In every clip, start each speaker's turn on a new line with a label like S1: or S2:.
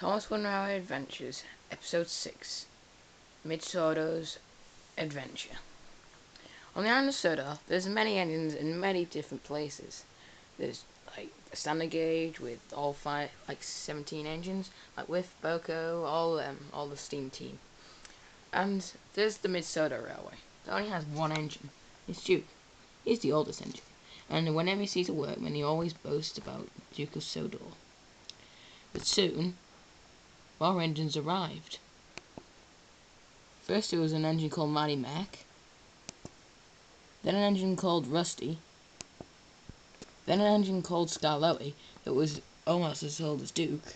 S1: Thomas Wooden Railway Adventures, Episode 6, Mid-Sodor's Adventure. On the island of Sodor, there's many engines in many different places. There's like a standard gauge with all 17 engines, like with Boko, all the steam team. And there's the Mid-Sodor Railway. It only has one engine. It's Duke. He's the oldest engine. And whenever he sees a workman, he always boasts about Duke of Sodor. But soon, more engines arrived. First there was an engine called Mighty Mac, then an engine called Rusty, then an engine called Skarloey that was almost as old as Duke,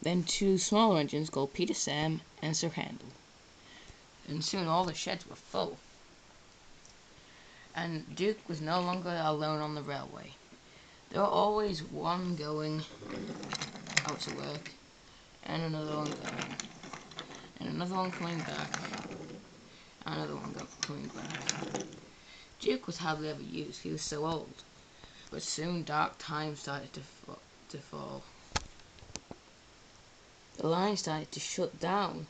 S1: then two smaller engines called Peter Sam and Sir Handel. And soon all the sheds were full. And Duke was no longer alone on the railway. There were always one going out to work, and another one going, and another one coming back, and another one coming back. Duke was hardly ever used, he was so old. But soon dark times started to fall. The line started to shut down,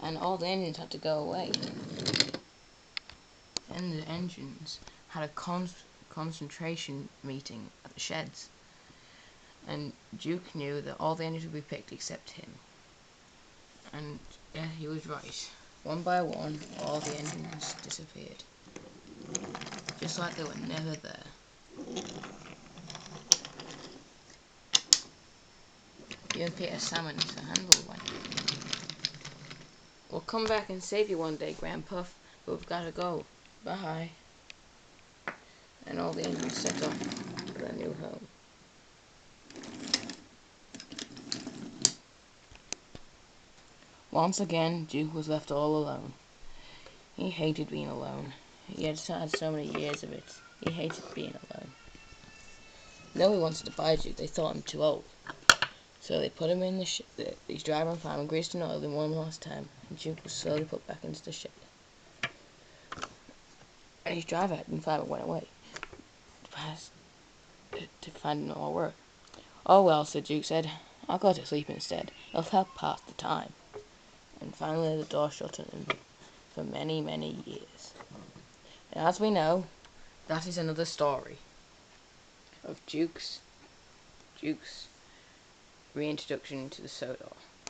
S1: and all the engines had to go away. Then the engines had a concentration meeting at the sheds, and Duke knew that all the engines would be picked except him. And yeah, he was right. One by one, all the engines disappeared, just like they were never there. Even Peter Sam and Sir Handel went. We'll come back and save you one day, Grandpuff, but we've got to go. Bye. And all the engines set off for their new home. Once again, Duke was left all alone. He hated being alone. He had had so many years of it. He hated being alone. Nobody wanted to buy Duke. They thought him too old. So they put him in the he's driving on farm and greased and oiled him one last time. And Duke was slowly put back into the shed. And his driver had been fired and went away to find more work. Oh well, said Duke said, I'll go to sleep instead. It'll help pass the time. And finally the door shut on him for many, many years. And as we know, that is another story of Duke's reintroduction to the Sodor.